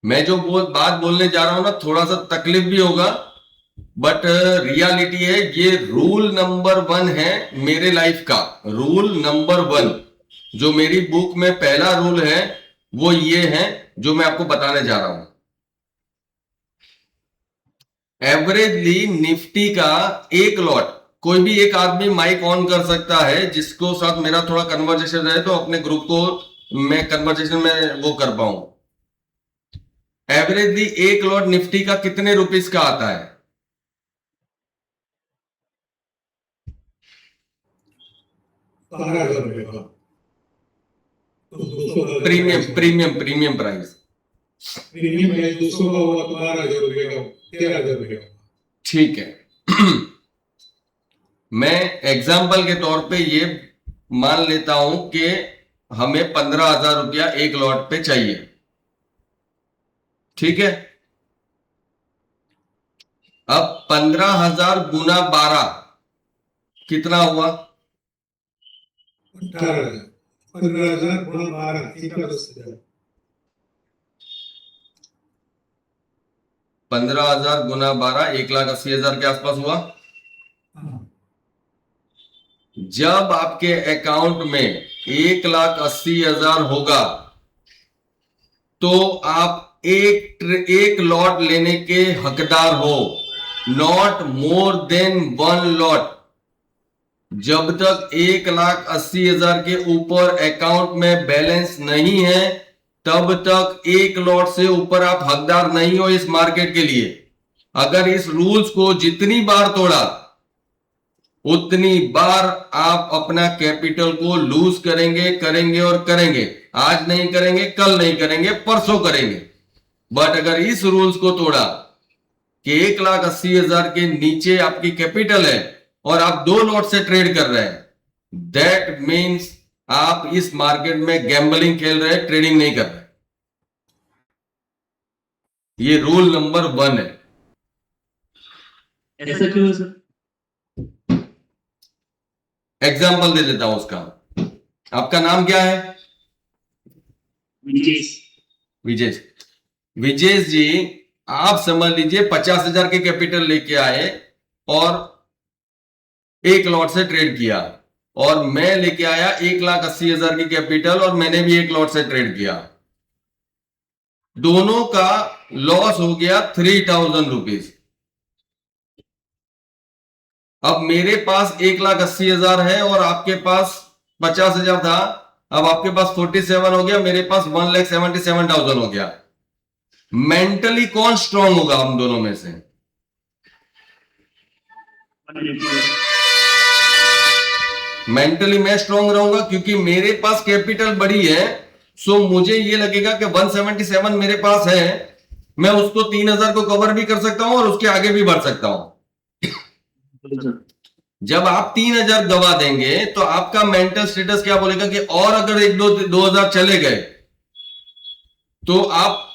मैं जो बात बोलने जा रहा हूं ना, थोड़ा सा तकलीफ भी होगा, बट रियलिटी है। ये रूल नंबर 1 है मेरे लाइफ का, रूल नंबर 1 जो मेरी बुक में पहला रूल है वो ये है जो मैं आपको बताने जा रहा हूं। एवरेजली निफ्टी का एक लॉट, कोई भी एक आदमी माइक ऑन कर सकता है जिसको साथ मेरा थोड़ा कन्वर्सेशन रहे, तो अपने ग्रुप को मैं कन्वर्सेशन में वो कर पाऊं। एवरेजली एक लॉट निफ्टी का कितने रुपीस का आता है? 12,000 रुपए का। Premium price. प्रीमियम है 200 का हुआ तो 12,000 रुपए का, 13,000 रुपए का। ठीक है। मैं एग्जाम्पल के तौर पे ये मान लेता हूं कि हमें 15,000 रुपया एक लॉट पे चाहिए, ठीक है। अब 15,000 गुना 12 कितना हुआ? 18,000। 15,000 गुणा 12 1,10,000। 15,000 गुना 12 1,80,000 के आसपास हुआ। जब आपके अकाउंट में 1,80,000 होगा तो आप एक लॉट लेने के हकदार हो, नॉट मोर देन 1 लॉट। जब तक 1,80,000 के ऊपर अकाउंट में बैलेंस नहीं है तब तक एक लॉट से ऊपर आप हकदार नहीं हो इस मार्केट के लिए। अगर इस रूल्स को जितनी बार तोड़ा उतनी बार आप अपना कैपिटल को लूज करेंगे और करेंगे। आज नहीं करेंगे, कल नहीं करेंगे, परसों करेंगे। बट अगर इस रूल्स को तोड़ा कि 1,80,000 के नीचे आपकी कैपिटल है और आप 2 लॉट से ट्रेड कर रहे हैं, दैट मीन्स आप इस मार्केट में गैम्बलिंग खेल रहे हैं, ट्रेडिंग नहीं कर रहे। ये रूल नंबर 1 है। ऐसा क्यों है सर? एग्जाम्पल दे देता हूं उसका। आपका नाम क्या है? विजेश जी, आप समझ लीजिए 50,000 के कैपिटल लेके आए और एक लॉट से ट्रेड किया, और मैं लेके आया 1,80,000 की कैपिटल और मैंने भी एक लॉट से ट्रेड किया। दोनों का लॉस हो गया 3,000 रुपीज। अब मेरे पास 1,80,000 है और आपके पास 50,000 था। अब आपके पास 47 हो गया, मेरे पास 1,77,000 हो गया। मेंटली कौन स्ट्रांग होगा हम दोनों में से? मेंटली मैं स्ट्रांग रहूंगा क्योंकि मेरे पास कैपिटल बड़ी है। सो मुझे ये लगेगा कि 177 मेरे पास है, मैं उसको 3,000 को कवर भी कर सकता हूं और उसके आगे भी बढ़ सकता हूं। जब आप 3,000 गवा देंगे तो आपका मेंटल स्टेटस क्या बोलेगा कि और अगर 2,000 चले गए तो आप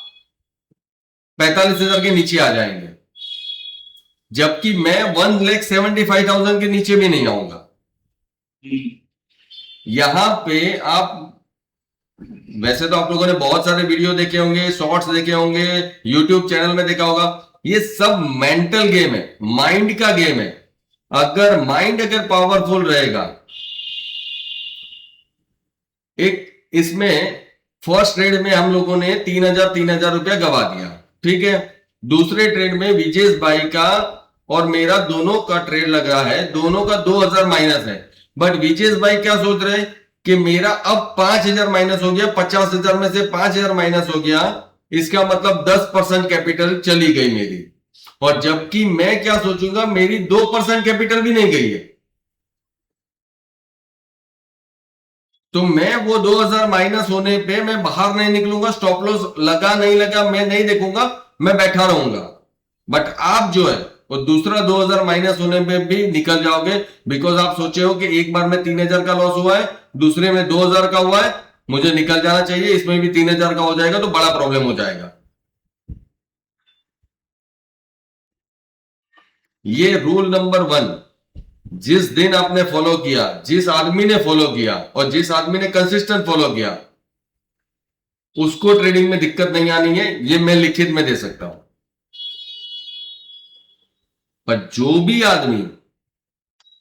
45,000 के नीचे आ जाएंगे, जबकि मैं 1,75,000 के नीचे भी नहीं आऊंगा। यहां पे आप वैसे तो आप लोगों ने बहुत सारे वीडियो देखे होंगे, शॉर्ट्स देखे होंगे, यूट्यूब चैनल में देखा होगा। ये सब मेंटल गेम है, माइंड का गेम है। अगर माइंड पावरफुल रहेगा, एक इसमें फर्स्ट ट्रेड में हम लोगों ने 3,000 रुपया गवा दिया, ठीक है। दूसरे ट्रेड में विजेश भाई का और मेरा दोनों का ट्रेड लगा है, दोनों का 2,000 माइनस है। बट विजेश भाई क्या सोच रहे हैं कि मेरा अब 5,000 माइनस हो गया, 50,000 में से 5,000 माइनस हो गया, इसका मतलब 10% कैपिटल चली गई मेरी। और जबकि मैं क्या सोचूंगा, मेरी 2% कैपिटल भी नहीं गई है। तो मैं वो 2,000 माइनस होने पे मैं बाहर नहीं निकलूंगा, स्टॉप लॉस लगा नहीं लगा मैं नहीं देखूंगा, मैं बैठा रहूंगा। बट आप जो है वो दूसरा 2,000 माइनस होने पे भी निकल जाओगे, बिकॉज आप सोचे हो कि एक बार में 3,000 का लॉस हुआ है, दूसरे में 2,000 का हुआ है, मुझे निकल जाना चाहिए, इसमें भी 3,000 का हो जाएगा तो बड़ा प्रॉब्लम हो जाएगा। ये रूल नंबर 1 जिस दिन आपने फॉलो किया, जिस आदमी ने फॉलो किया और जिस आदमी ने कंसिस्टेंट फॉलो किया, उसको ट्रेडिंग में दिक्कत नहीं आनी है, ये मैं लिखित में दे सकता हूं। पर जो भी आदमी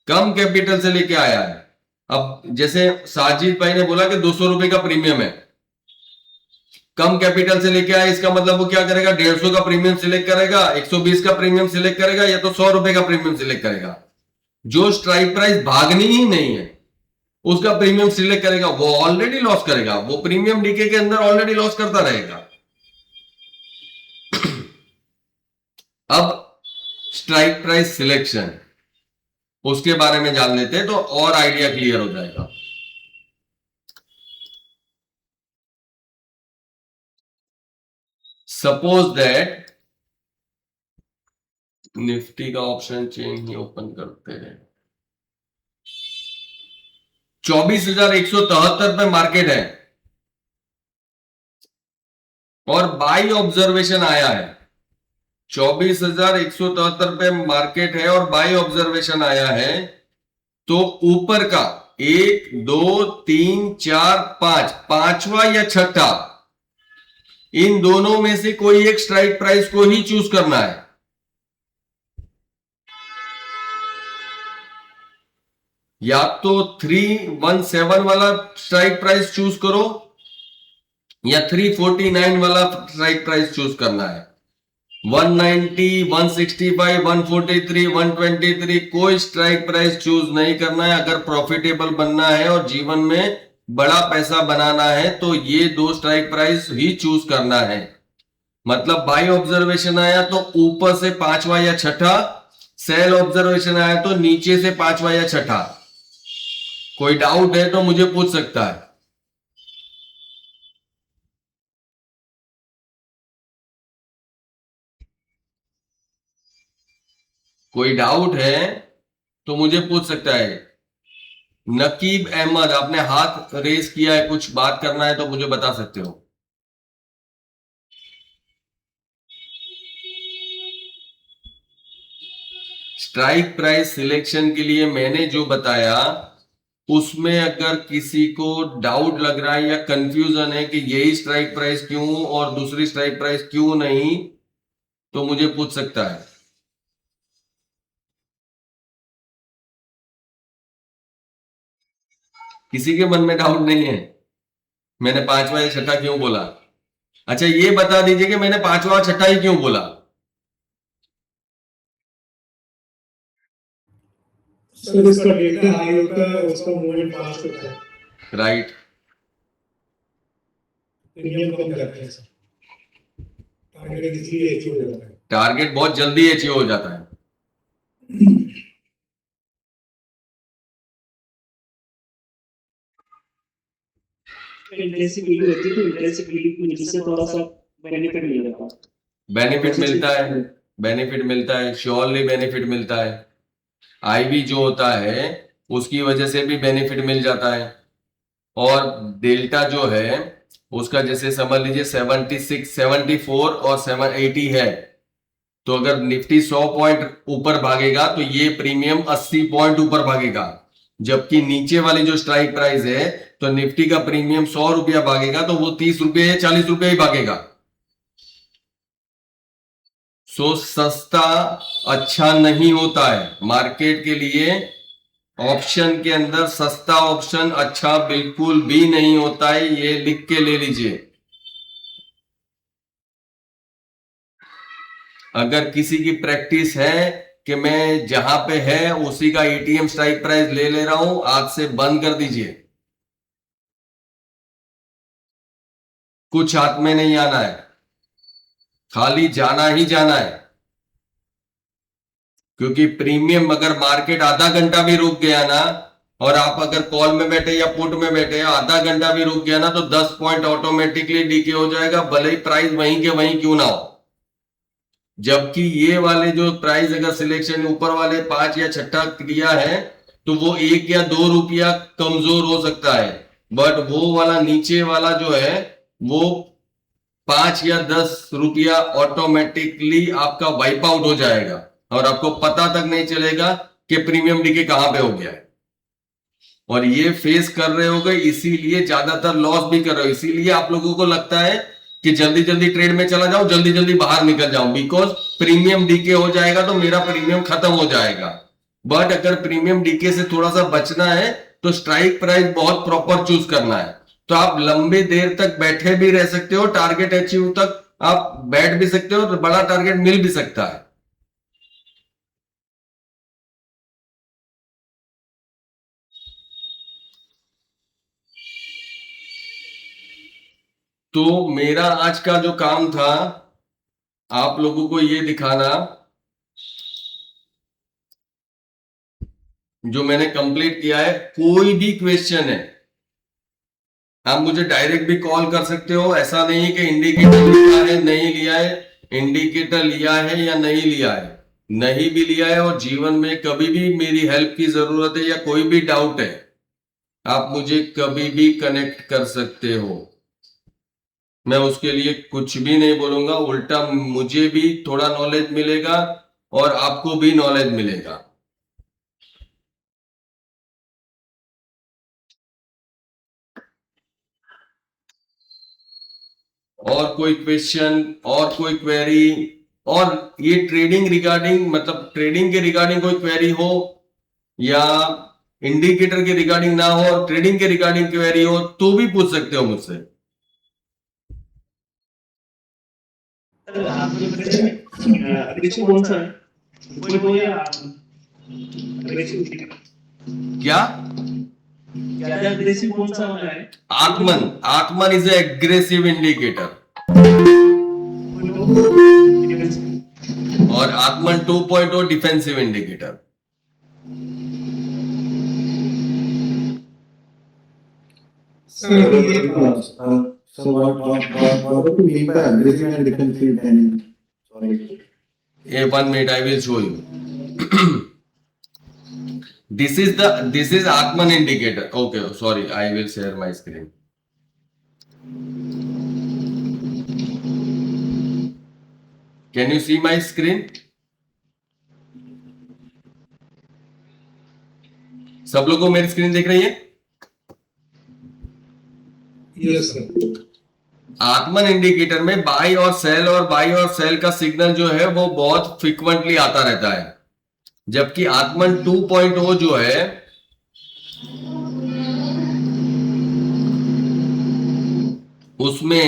कम कैपिटल से लेके आया है, अब जैसे साजिद भाई ने बोला कि 200 रुपए का प्रीमियम है, कम कैपिटल से लेके आया, इसका मतलब वो क्या करेगा, 150 का प्रीमियम सिलेक्ट करेगा, 120 का प्रीमियम सिलेक्ट करेगा, या तो 100 रुपए का प्रीमियम सिलेक्ट करेगा। जो स्ट्राइक प्राइस भागनी ही नहीं है उसका प्रीमियम सिलेक्ट करेगा, वो ऑलरेडी लॉस करेगा, वो प्रीमियम डीके के अंदर ऑलरेडी लॉस करता रहेगा। अब स्ट्राइक प्राइस सिलेक्शन, उसके बारे में जान लेते हैं तो और आइडिया क्लियर हो जाएगा। सपोज दैट निफ्टी का ऑप्शन चेन ही ओपन करते हैं, 24,173 पे मार्केट है और बाई ऑब्जर्वेशन आया है। 24,173 पे मार्केट है और बाई ऑब्जर्वेशन आया है, तो ऊपर का 1 2 3 4 5 पांचवा या छठा इन दोनों में से कोई एक स्ट्राइक प्राइस को ही चूज करना है। या तो 317 वाला स्ट्राइक प्राइस चूज करो या 349 वाला स्ट्राइक प्राइस चूज करना है। 190, 165, 143, 123 कोई स्ट्राइक प्राइस चूज नहीं करना है। अगर प्रॉफिटेबल बनना है और जीवन में बड़ा पैसा बनाना है तो ये दो स्ट्राइक प्राइस ही चूज करना है। मतलब बाई ऑब्जर्वेशन आया तो ऊपर से पांचवा या छठा, सेल ऑब्जर्वेशन आया तो नीचे से पांचवा या छठा। कोई डाउट है तो मुझे पूछ सकता है। कोई डाउट है तो मुझे पूछ सकता है। नकीब अहमद, आपने हाथ रेस किया है, कुछ बात करना है तो मुझे बता सकते हो। स्ट्राइक प्राइस सिलेक्शन के लिए मैंने जो बताया उसमें अगर किसी को डाउट लग रहा है या कंफ्यूजन है कि यही स्ट्राइक प्राइस क्यों और दूसरी स्ट्राइक प्राइस क्यों नहीं, तो मुझे पूछ सकता है। किसी के मन में डाउट नहीं है मैंने पांचवा या छठा क्यों बोला? अच्छा ये बता दीजिए कि मैंने पांचवा और छठा ही क्यों बोला? सर इसका डेल्टा हाई होता है, उसका मूवमेंट फास्ट होता है, राइट। प्रीमियम कम करते हैं सर, टारगेट इजीली अचीव हो जाता है। टारगेट बहुत जल्दी अचीव हो जाता है। इंटेंसिटी होती है तो इंटेंसिटी की वजह से थोड़ा सा बेनिफिट मिल जाता है। बेनिफिट मिलता है, बेनिफिट मिलता है, श्योरली बेनिफिट मिलता है। आईवी जो होता है उसकी वजह से भी बेनिफिट मिल जाता है। और डेल्टा जो है उसका जैसे समझ लीजिए 76, 74 और 780 है, तो अगर निफ्टी 100 पॉइंट ऊपर भागेगा तो ये प्रीमियम 80 पॉइंट ऊपर भागेगा। जबकि नीचे वाली जो स्ट्राइक प्राइस है तो निफ्टी का प्रीमियम 100 रुपया भागेगा तो वो 30 रुपये या 40 रुपये ही भागेगा। सो सस्ता अच्छा नहीं होता है मार्केट के लिए। ऑप्शन के अंदर सस्ता ऑप्शन अच्छा बिल्कुल भी नहीं होता है, ये लिख के ले लीजिए। अगर किसी की प्रैक्टिस है कि मैं जहां पे है उसी का एटीएम स्ट्राइक प्राइस ले रहा हूं, आज से बंद कर दीजिए। कुछ हाथ में नहीं आना है, खाली जाना ही जाना है। क्योंकि प्रीमियम अगर मार्केट आधा घंटा भी रुक गया ना, और आप अगर कॉल में बैठे या पुट में बैठे आधा घंटा भी रुक गया ना, तो 10 पॉइंट ऑटोमेटिकली डीके हो जाएगा, भले ही प्राइस वहीं के वहीं क्यों ना हो। जबकि ये वाले जो प्राइस अगर सिलेक्शन ऊपर वाले 5 या छठा किया है तो वो 1 या 2 रुपया कमजोर हो सकता है, बट वो वाला नीचे वाला जो है वो 5 या 10 रुपया ऑटोमेटिकली आपका वाइप आउट हो जाएगा और आपको पता तक नहीं चलेगा कि प्रीमियम डीके कहां पे हो गया है। और ये फेस कर रहे होगे, इसीलिए ज्यादातर लॉस भी कर रहे हो। इसीलिए आप लोगों को लगता है कि जल्दी जल्दी ट्रेड में चला जाऊं, जल्दी जल्दी बाहर निकल जाऊं, बिकॉज प्रीमियम डीके हो जाएगा तो मेरा प्रीमियम खत्म हो जाएगा। बट अगर प्रीमियम डीके से थोड़ा सा बचना है तो स्ट्राइक प्राइस बहुत प्रॉपर चूज करना है, तो आप लंबी देर तक बैठे भी रह सकते हो, टारगेट अचीव तक आप बैठ भी सकते हो, तो बड़ा टारगेट मिल भी सकता है। तो मेरा आज का जो काम था आप लोगों को ये दिखाना, जो मैंने कंप्लीट किया है। कोई भी क्वेश्चन है आप मुझे डायरेक्ट भी कॉल कर सकते हो। ऐसा नहीं है कि इंडिकेटर लिया है नहीं लिया है, इंडिकेटर लिया है या नहीं लिया है, नहीं भी लिया है, और जीवन में कभी भी मेरी हेल्प की जरूरत है या कोई भी डाउट है, आप मुझे कभी भी कनेक्ट कर सकते हो। मैं उसके लिए कुछ भी नहीं बोलूंगा, उल्टा मुझे भी थोड़ा नॉलेज मिलेगा और आपको भी नॉलेज मिलेगा। और कोई क्वेश्चन और कोई क्वेरी, और ये ट्रेडिंग रिगार्डिंग, मतलब ट्रेडिंग के रिगार्डिंग कोई क्वेरी हो या इंडिकेटर के रिगार्डिंग ना हो और ट्रेडिंग के रिगार्डिंग क्वेरी हो तो भी पूछ सकते हो मुझसे। अग्रेसिव कौन सा है? कोई वो या अग्रेसिव क्या? ज्यादा अग्रेसिव कौन सा वाला है? आत्मन इज एग्रेसिव इंडिकेटर और आत्मन 2.0 डिफेंसिव इंडिकेटर। सर अभी ये So what do you mean by aggressive and defensive planning? Sorry. A 1 minute, I will show you. This is Atman indicator. Okay, sorry, I will share my screen. Can you see my screen? सब लोगों को मेरी screen दिख रही है? Yes sir. आत्मन indicator में by और cell का सिग्नल जो है वो बहुत फ्रीक्वेंटली आता रहता है, जबकि आत्मन 2.0 जो है उसमें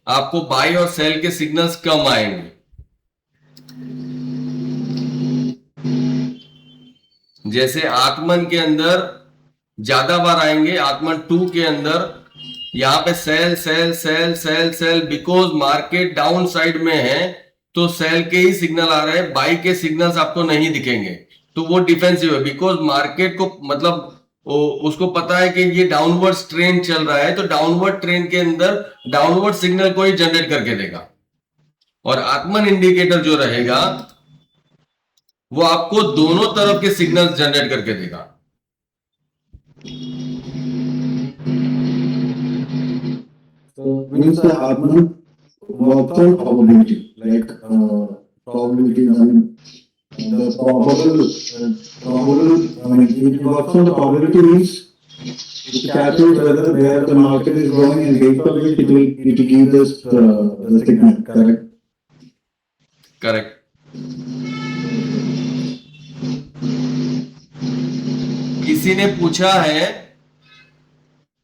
आपको बाई और सेल के सिग्नल्स कम आएंगे। जैसे आत्मन के अंदर ज्यादा बार आएंगे, आत्मन 2 के अंदर यहां पे sell sell sell sell sell, because market down side में है तो सेल के ही सिग्नल आ रहे हैं, बाई के सिग्नल्स आपको नहीं दिखेंगे, तो वो डिफेंसिव है। बिकॉज मार्केट को मतलब उसको पता है कि ये डाउनवर्ड ट्रेंड चल रहा है, तो डाउनवर्ड ट्रेंड के अंदर डाउनवर्ड सिग्नल को ही जनरेट करके देगा। और आत्मन इंडिकेटर जो रहेगा वो आपको दोनों तरफ के सिग्नल्स जनरेट करके देगा। So means the Atman works on probability, like probability. I mean, the probable. I mean, it works on the probability means it calculates whether where the market is going, and based on it, it will give this the signal. Correct. Correct. किसी ने पूछा है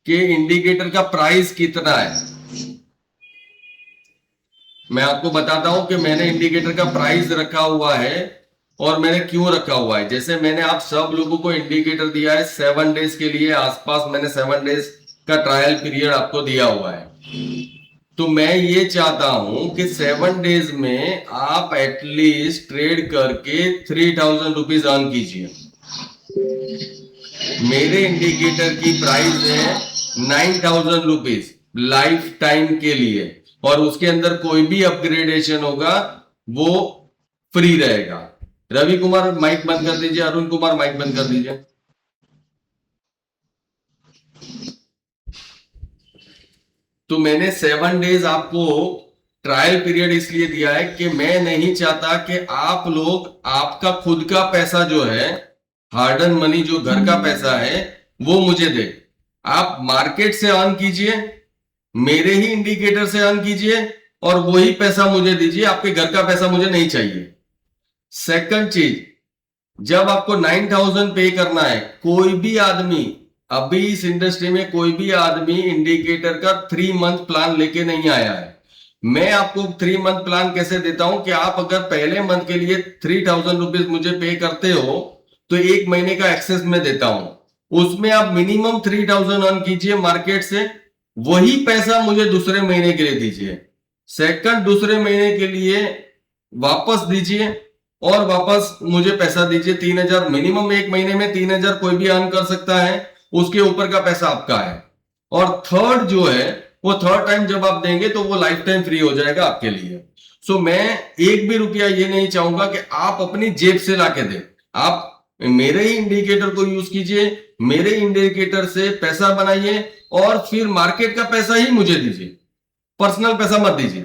कि indicator का price कितना है। मैं आपको बताता हूं कि मैंने इंडिकेटर का प्राइस रखा हुआ है और मैंने क्यों रखा हुआ है। जैसे मैंने आप सब लोगों को इंडिकेटर दिया है 7 डेज के लिए आसपास, मैंने 7 डेज का ट्रायल पीरियड आपको दिया हुआ है। तो मैं ये चाहता हूं कि 7 डेज में आप एटलीस्ट ट्रेड करके 3000 रुपीज अर्न कीजिए। मेरे इंडिकेटर की प्राइस है 9000 रुपीज लाइफ टाइम के लिए, और उसके अंदर कोई भी अपग्रेडेशन होगा वो फ्री रहेगा। रवि कुमार माइक बंद कर दीजिए, अरुण कुमार माइक बंद कर दीजिए। तो मैंने 7 डेज आपको ट्रायल पीरियड इसलिए दिया है कि मैं नहीं चाहता कि आप लोग आपका खुद का पैसा जो है, हार्ड अर्न मनी जो घर का पैसा है, वो मुझे दे। आप मार्केट से अर्न कीजिए, मेरे ही इंडिकेटर से अर्न कीजिए और वही पैसा मुझे दीजिए। आपके घर का पैसा मुझे नहीं चाहिए। सेकंड चीज, जब आपको 9000 पे करना है, कोई भी आदमी अभी इस इंडस्ट्री में कोई भी आदमी इंडिकेटर का 3 मंथ प्लान लेके नहीं आया है। मैं आपको 3 मंथ प्लान कैसे देता हूं कि आप अगर पहले मंथ के लिए 3000 रुपीज मुझे पे करते हो तो 1 महीने का एक्सेस में देता हूं, उसमें आप मिनिमम 3000 अर्न कीजिए मार्केट से, वही पैसा मुझे दूसरे महीने के लिए दीजिए। सेकंड, दूसरे महीने के लिए वापस दीजिए और वापस मुझे पैसा दीजिए 3000 मिनिमम। 1 महीने में 3000 कोई भी अर्न कर सकता है, उसके ऊपर का पैसा आपका है। और थर्ड जो है वो थर्ड टाइम जब आप देंगे तो वो लाइफ टाइम फ्री हो जाएगा आपके लिए। सो मैं 1 भी रुपया ये नहीं चाहूंगा कि आप अपनी जेब से लाके दें। आप मेरे ही इंडिकेटर को यूज कीजिए, मेरे इंडिकेटर से पैसा बनाइए और फिर मार्केट का पैसा ही मुझे दीजिए, पर्सनल पैसा मत दीजिए।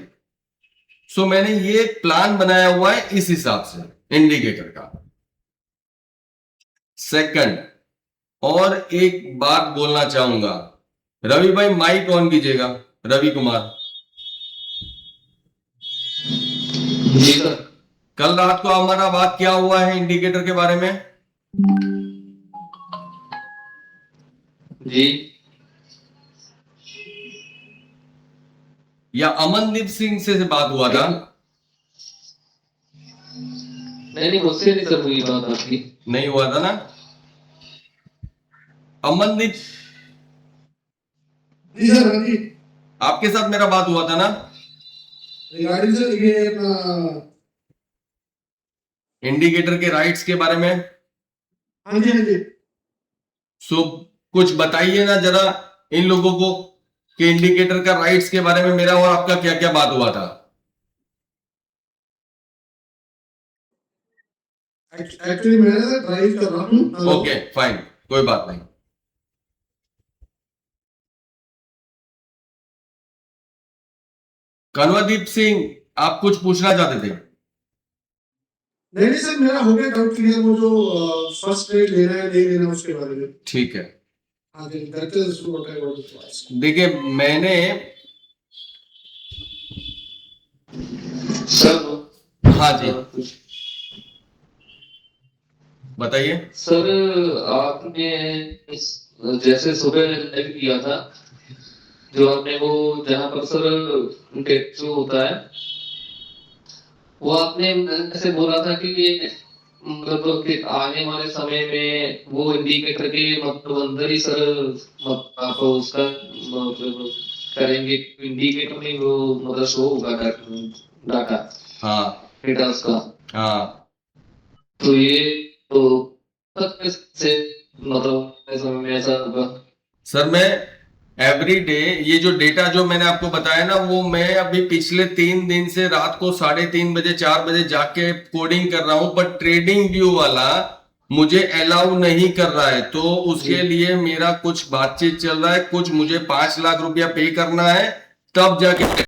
सो मैंने ये प्लान बनाया हुआ है इस हिसाब से इंडिकेटर का। सेकंड, और एक बात बोलना चाहूंगा, रवि भाई माइक ऑन कीजिएगा, रवि कुमार। जी सर। कल रात को हमारा बात क्या हुआ है इंडिकेटर के बारे में? जी या अमनदीप सिंह से बात हुआ था? नहीं, मुझसे नहीं सर हुई बात आपकी। नहीं हुआ था ना? अमनदीप, जी सर, हाँ जी। आपके साथ मेरा बात हुआ था ना रिगार्डिंग सर ये अपना इंडिकेटर के राइट्स के बारे में? हाँ जी, हाँ जी। सो कुछ बताइए ना जरा इन लोगों को कि इंडिकेटर का राइट्स के बारे में मेरा और आपका क्या क्या बात हुआ था। एक्चुअली मैं ना ड्राइव कर रहा हूँ। ओके फाइन, कोई बात नहीं। कन्वरदीप सिंह, आप कुछ पूछना चाहते थे? नहीं सर, मेरा हो गया डाउट क्लियर, वो जो फर्स्ट ट्रेड लेना है नहीं लेना उसके बारे में। ठीक है, हाँ जी, that is what I wanted to ask. देखिए मैंने सर। हाँ जी बताइए। सर आपने जैसे सुबह लाइव किया था, जो आपने वो जहाँ पर सर डेट जो होता है, वो आपने ऐसे बोला था कि मतलब कि आने वाले समय में वो इंडिकेटर के मतलब अंदर ही सर आप उसका मतलब करेंगे, इंडिकेटर में वो मतलब शो होगा डाटा हाँ डेटा उसका। हाँ तो ये तो से मतलब समय में ऐसा होगा? सर, मैं एवरी डे ये जो डेटा जो मैंने आपको बताया ना, वो मैं अभी पिछले 3 दिन से रात को 3:30 बजे 4 बजे जाके कोडिंग कर रहा हूं, पर ट्रेडिंग व्यू वाला मुझे अलाउ नहीं कर रहा है। तो उसके लिए मेरा कुछ बातचीत चल रहा है, कुछ मुझे 5 लाख रुपया पे करना है, तब जाके